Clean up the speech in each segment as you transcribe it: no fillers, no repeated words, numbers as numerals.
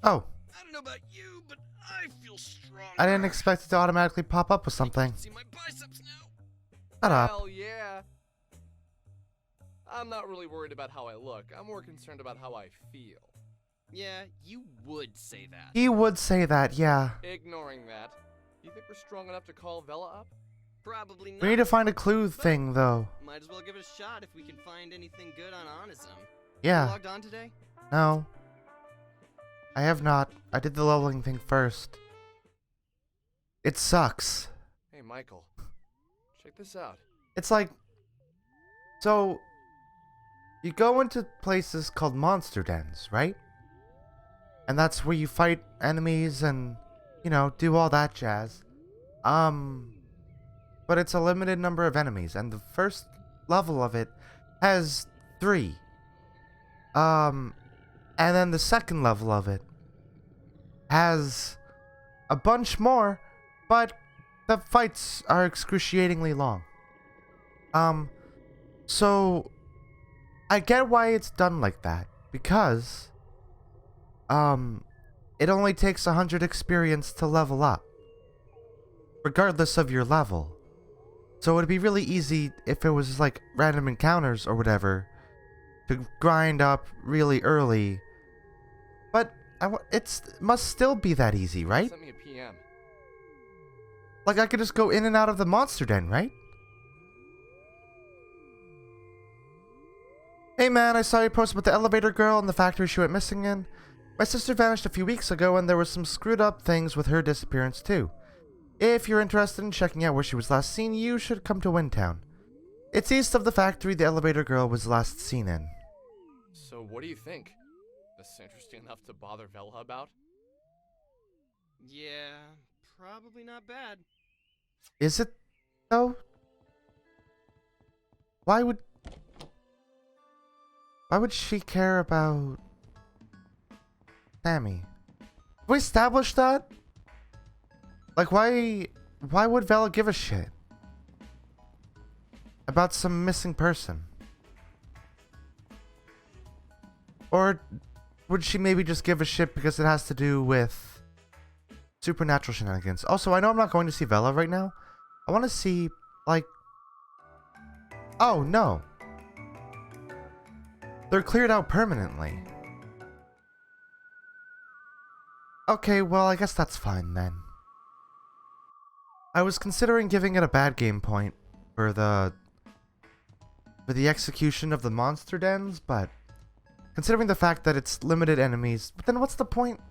Oh. I don't know about you, but I feel stronger. I didn't expect it to automatically pop up with something. See my biceps now. Shut up. Hell yeah. I'm not really worried about how I look. I'm more concerned about how I feel. Yeah, you would say that. He would say that, yeah. Ignoring that, you think we're strong enough to call Vela up? Probably not. We need to find a clue thing, though. Might as well give it a shot if we can find anything good on Onism. You Yeah. logged on today? No. I have not. I did the leveling thing first. It sucks. Hey, Michael. Check this out. It's like... So... You go into places called monster dens, right? And that's where you fight enemies and, you know, do all that jazz. But it's a limited number of enemies, and the first level of it has 3. And then the second level of it has a bunch more, but the fights are excruciatingly long. So I get why it's done like that, because it only takes 100 experience to level up, regardless of your level. So it would be really easy if it was like random encounters or whatever to grind up really early. But it must still be that easy, right? Sent me a PM. Like I could just go in and out of the monster den, right? Hey man, I saw you post about the elevator girl and the factory she went missing in. My sister vanished a few weeks ago and there was some screwed up things with her disappearance too. If you're interested in checking out where she was last seen, you should come to Windtown. It's east of the factory the elevator girl was last seen in. So what do you think? This interesting enough to bother Vela about? Yeah, probably not bad. Is it, though? Why would she care about Sammy? Have we established that? Like, why would Vela give a shit about some missing person? Or would she maybe just give a shit because it has to do with supernatural shenanigans? Also, I know I'm not going to see Vela right now. I want to see, like... Oh, no. They're cleared out permanently. Okay, well, I guess that's fine then. I was considering giving it a bad game point for the execution of the monster dens, but considering the fact that it's limited enemies, but then what's the point?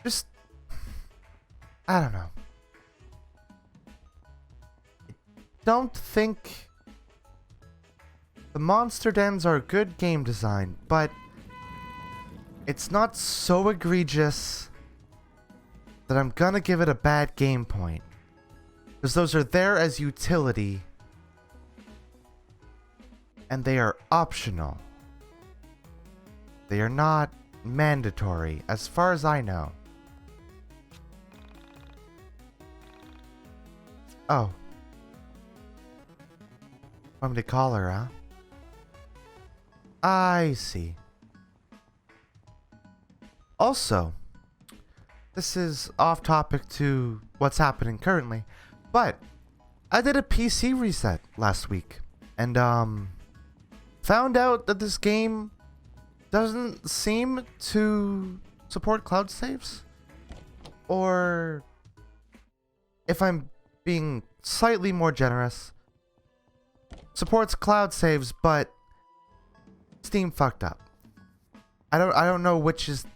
Just, I don't know. I don't think the monster dens are good game design, but it's not so egregious that I'm gonna give it a bad game point. Because those are there as utility. And they are optional. They are not mandatory, as far as I know. Oh. Want me to call her, huh? I see. Also, this is off topic to what's happening currently, but I did a PC reset last week and found out that this game doesn't seem to support cloud saves, or if I'm being slightly more generous, supports cloud saves, but Steam fucked up. I don't know which is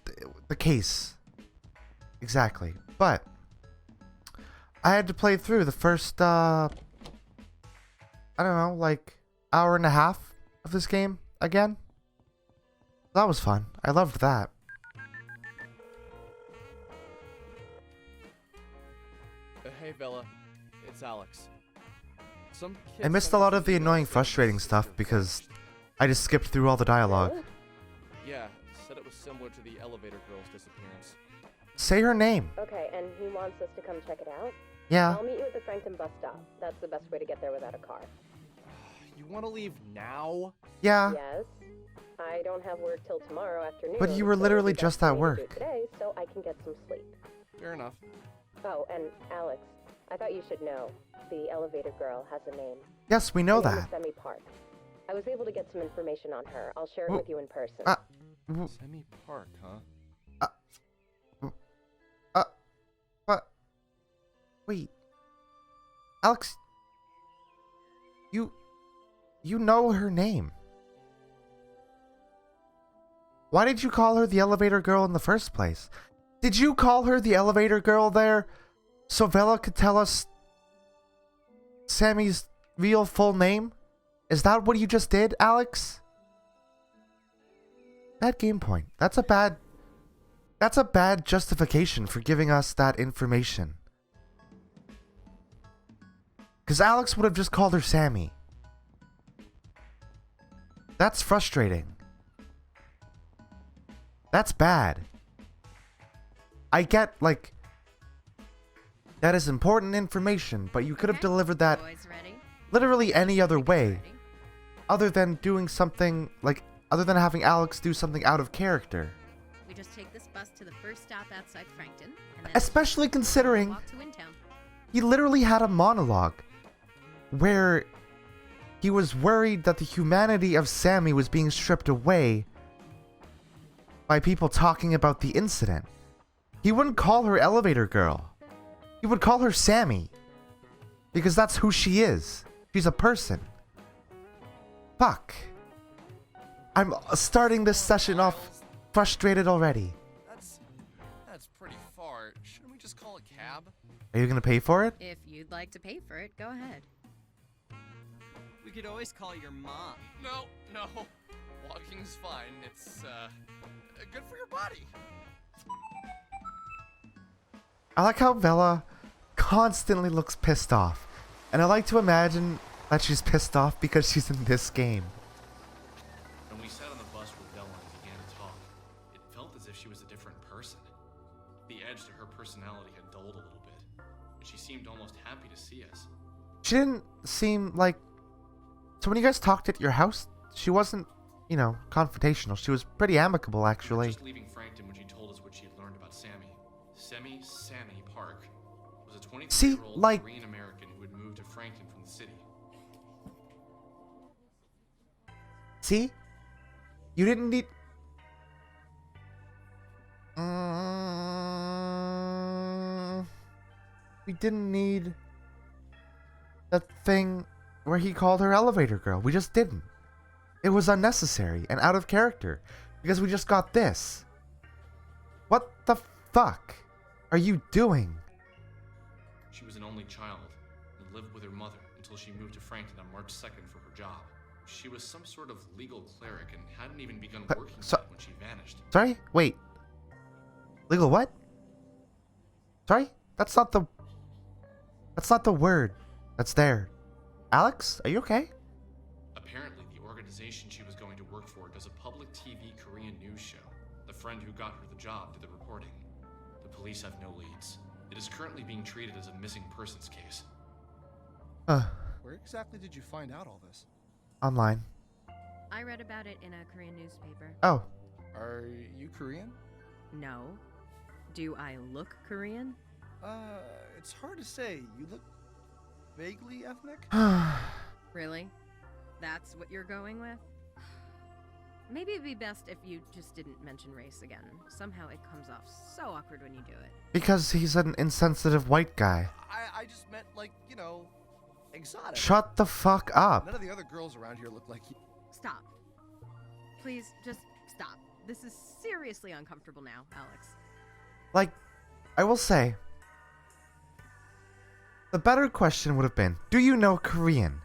the case exactly, but I had to play through the first I don't know, like hour and a half of this game again. That was fun. I loved that. Hey, Vela. It's Alex. Some kid I missed a sent lot us of the email annoying, saying frustrating this stuff sister because Vela. I just skipped through all the dialogue. Yeah, said it was similar to the elevator girl's disappearance. Say her name. Okay, and he wants us to come check it out? Yeah. I'll meet you at the Frankton bus stop. That's the best way to get there without a car. You want to leave now? Yeah. Yes? I don't have work till tomorrow afternoon. But you were so literally it'd be best just for at me to do work. today, so I can get some sleep. Fair enough. Oh, and Alex, I thought you should know. The elevator girl has a name. Yes, we know Her name is that. Semi Park. I was able to get some information on her. I'll share it Wh- with you in person. Semi Park, huh? What? Wait. Alex, you know her name. Why did you call her the elevator girl in the first place? Did you call her the elevator girl there so Vela could tell us Sammy's real full name? Is that what you just did, Alex? Bad game point. That's a bad justification for giving us that information. Because Alex would have just called her Sammy. That's frustrating. That's bad. I get, like, that is important information, but you could have delivered that literally any other way, other than doing something, like, other than having Alex do something out of character. We just take this bus to the first stop outside Frankton, and then Especially considering walk to Intown. he literally had a monologue where he was worried that the humanity of Sammy was being stripped away by people talking about the incident. He wouldn't call her elevator girl. He would call her Sammy. Because that's who she is. She's a person. Fuck. I'm starting this session off frustrated already. That's pretty far. Shouldn't we just call a cab? Are you gonna pay for it? If you'd like to pay for it, go ahead. We could always call your mom. No. Walking's fine. It's good for your body. I like how Vela constantly looks pissed off. And I like to imagine that she's pissed off because she's in this game. When we sat on the bus with Bella and began to talk, it felt as if she was a different person. The edge to her personality had dulled a little bit, and she seemed almost happy to see us. She didn't seem like... So when you guys talked at your house, she wasn't, you know, confrontational. She was pretty amicable, We were actually. just leaving Frankton when she told us what she had learned about Sammy. Sammy Park was a 23-year-old like- Korean American who had moved to Frankton from the city. See? You didn't need... We didn't need that thing where he called her elevator girl. We just didn't. It was unnecessary and out of character because we just got this. What the fuck are you doing? She was an only child and lived with her mother until she moved to Frankton on March 2nd for her job. She was some sort of legal cleric and hadn't even begun working yet when she vanished. Sorry? Wait. Legal what? Sorry? That's not the word that's there. Alex, are you okay? Apparently, the organization she was going to work for does a public TV Korean news show. The friend who got her the job did the reporting. The police have no leads. It is currently being treated as a missing persons case. Where exactly did you find out all this? Online. I read about it in a Korean newspaper. Oh. Are you Korean? No. Do I look Korean? It's hard to say. You look vaguely ethnic? Really? That's what you're going with? Maybe it'd be best if you just didn't mention race again. Somehow it comes off so awkward when you do it. Because he's an insensitive white guy. I just meant, like, you know, exotic. Shut the fuck up. None of the other girls around here look like you. Stop. Please, just stop. This is seriously uncomfortable now, Alex. Like, I will say, the better question would have been, do you know Korean?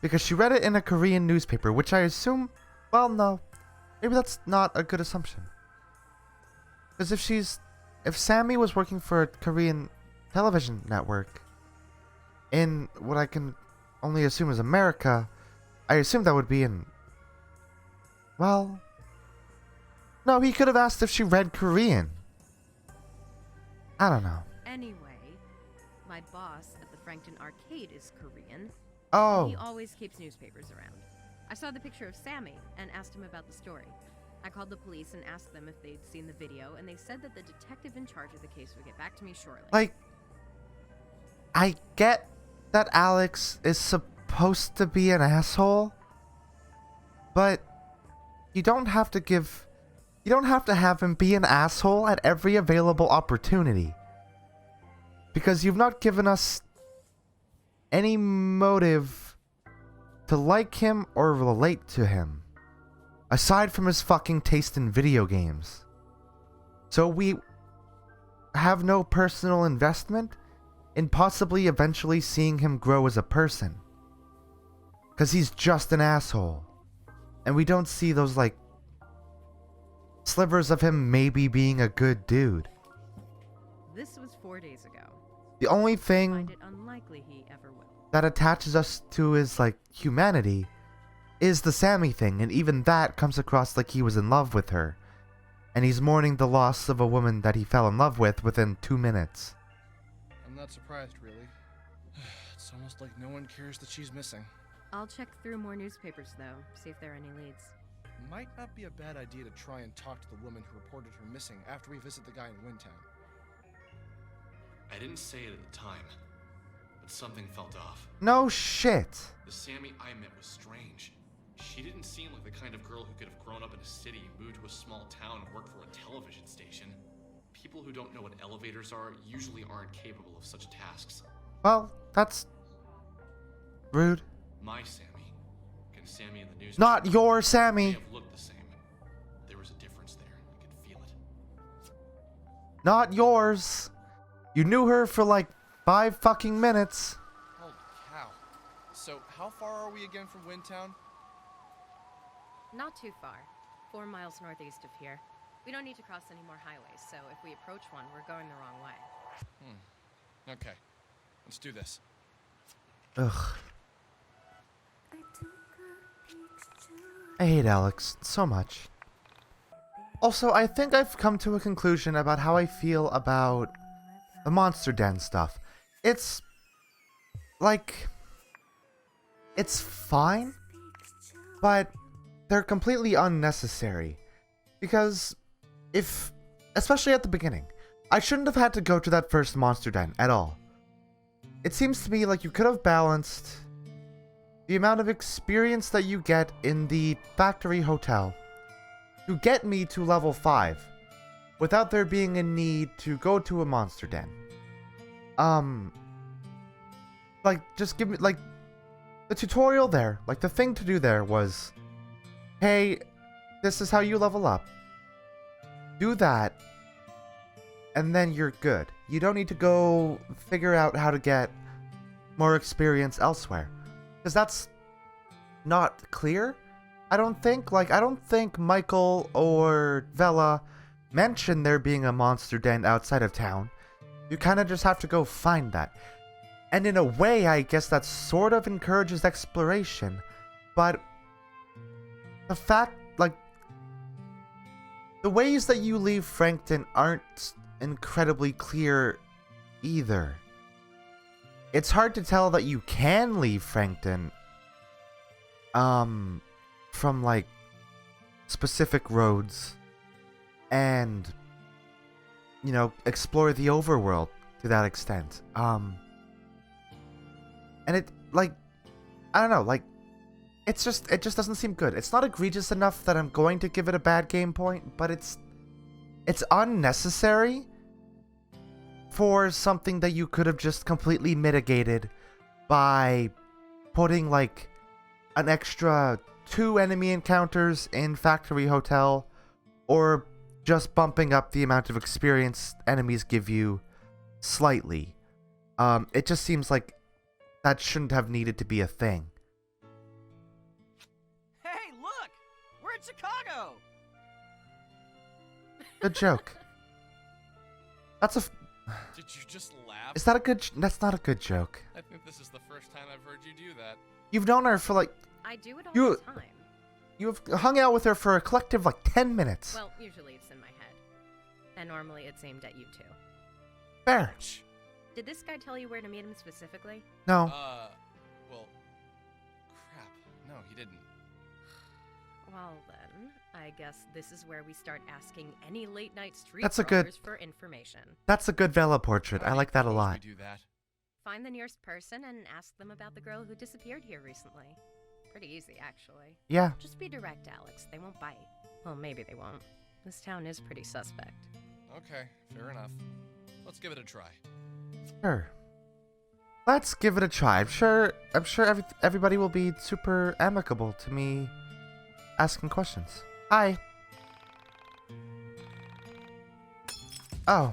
Because she read it in a Korean newspaper, which I assume, well, no. Maybe that's not a good assumption. Because if Sammy was working for a Korean television network in what I can only assume is America, I assume that would be in, well, no, he could have asked if she read Korean. I don't know. Anyway, my boss at the Frankton Arcade is Korean. Oh. He always keeps newspapers around. I saw the picture of Sammy and asked him about the story. I called the police and asked them if they'd seen the video, and they said that the detective in charge of the case would get back to me shortly. Like, I get that Alex is supposed to be an asshole, but you don't have to have him be an asshole at every available opportunity. Because you've not given us any motive to like him or relate to him, aside from his fucking taste in video games. So we have no personal investment in possibly eventually seeing him grow as a person. Because he's just an asshole. And we don't see those, like, slivers of him maybe being a good dude. This was 4 days ago. The only I thing find it unlikely he ever will. that attaches us to his, like, humanity is the Sammy thing, and even that comes across like he was in love with her. And he's mourning the loss of a woman that he fell in love with within 2 minutes. I'm not surprised, really. It's almost like no one cares that she's missing. I'll check through more newspapers, though, see if there are any leads. Might not be a bad idea to try and talk to the woman who reported her missing after we visit the guy in Windtown. I didn't say it at the time, but something felt off. No shit. The Sammy I met was strange. She didn't seem like the kind of girl who could have grown up in a city, moved to a small town, and worked for a television station. People who don't know what elevators are usually aren't capable of such tasks. Well, that's rude. My Sammy, and Sammy in the news. Not your May Sammy. have looked the same. There was a difference there. I could feel it. Not yours. You knew her for like 5 fucking minutes. Holy cow. So, how far are we again from Windtown? Not too far. 4 miles northeast of here. We don't need to cross any more highways, so if we approach one, we're going the wrong way. Okay. Let's do this. Ugh. I hate Alex so much. Also, I think I've come to a conclusion about how I feel about the Monster Den stuff. It's like, it's fine, but they're completely unnecessary. Because if, especially at the beginning, I shouldn't have had to go to that first Monster Den at all. It seems to me like you could have balanced the amount of experience that you get in the factory hotel to get me to level 5 without there being a need to go to a Monster Den. Like, just give me, like, the tutorial there, like, the thing to do there was, hey, this is how you level up. Do that, and then you're good. You don't need to go figure out how to get more experience elsewhere. Because that's not clear, I don't think. Like, I don't think Michael or Vela mentioned there being a Monster Den outside of town. You kind of just have to go find that. And in a way, I guess that sort of encourages exploration. But the fact, like, the ways that you leave Frankton aren't incredibly clear either. It's hard to tell that you can leave Frankton from, like, specific roads and, you know, explore the overworld to that extent. And it, like, I don't know, like, it just doesn't seem good. It's not egregious enough that I'm going to give it a bad game point, but it's unnecessary for something that you could have just completely mitigated by putting, like, an extra 2 enemy encounters in Factory Hotel, or just bumping up the amount of experience enemies give you slightly. It just seems like that shouldn't have needed to be a thing. Hey, look! We're in Chicago! Good joke. That's a... Did you just laugh? Is that a good... That's not a good joke. I think this is the first time I've heard you do that. You've known her for, like... I do it all You- the time. You've hung out with her for a collective, like, 10 minutes. Well, usually it's in my head. And normally it's aimed at you too. Fair. Did this guy tell you where to meet him specifically? No. Well, crap. No, he didn't. Well then, I guess this is where we start asking any late night street That's a good- crawlers for information. That's a good Vela portrait. I like that a lot. We do that. Find the nearest person and ask them about the girl who disappeared here recently. Pretty easy, actually. Yeah. Just be direct, Alex. They won't bite. Well, maybe they won't. This town is pretty suspect. Okay, fair enough. Let's give it a try. Sure. Let's give it a try. I'm sure everybody will be super amicable to me asking questions. Hi. Oh.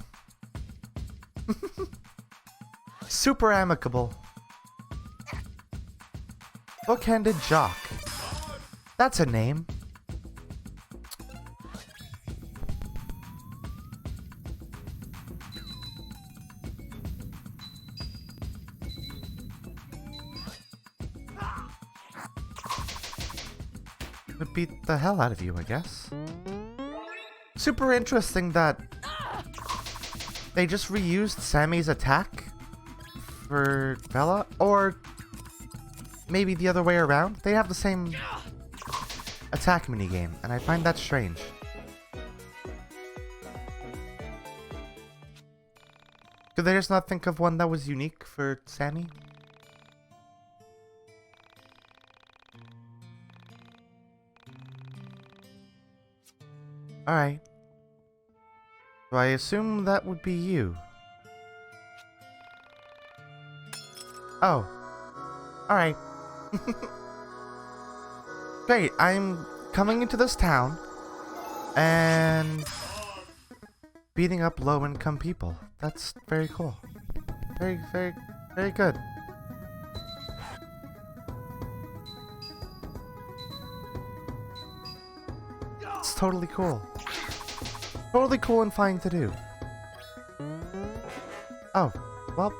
Super amicable. Book-handed jock. That's a name. Would beat the hell out of you, I guess. Super interesting that they just reused Sammy's attack for Vela, or maybe the other way around. They have the same attack minigame, and I find that strange. Could they just not think of one that was unique for Sammy? Alright. So I assume that would be you. Oh. Alright. Great, I'm coming into this town and beating up low-income people. That's very cool. Very, very, very good. It's totally cool. Totally cool and fine to do. Oh, well.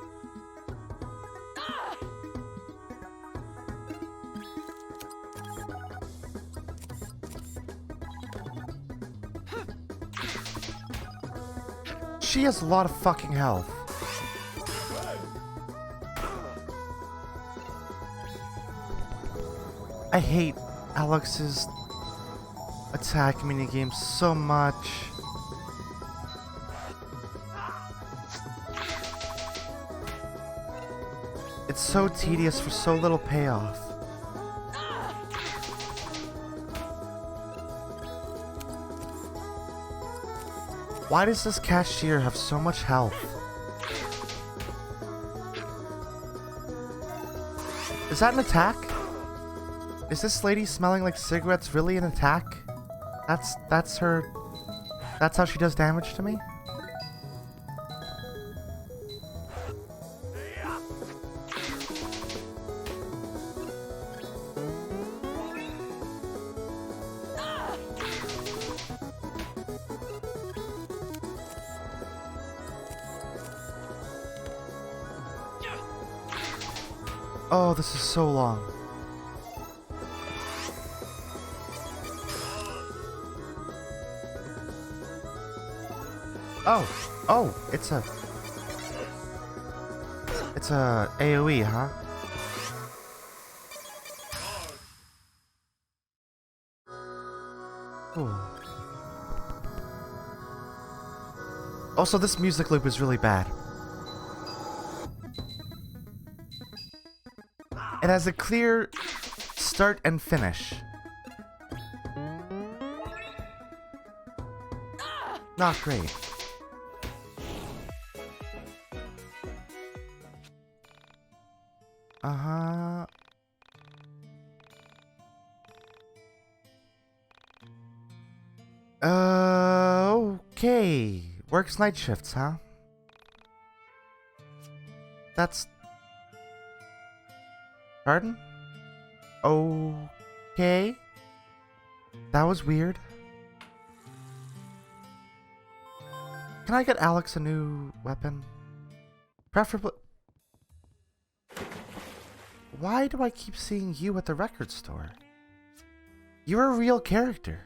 She has a lot of fucking health. I hate Alex's attack minigame so much. It's so tedious for so little payoff. Why does this cashier have so much health? Is that an attack? Is this lady smelling like cigarettes really an attack? That's her... That's how she does damage to me? Oh, this is so long. Oh, it's a AoE, huh? Ooh. Also, this music loop is really bad. It has a clear start and finish. Not great. Uh-huh. Okay. Works night shifts, huh? That's... Pardon? Okay. That was weird. Can I get Alex a new weapon? Preferably... Why do I keep seeing you at the record store? You're a real character.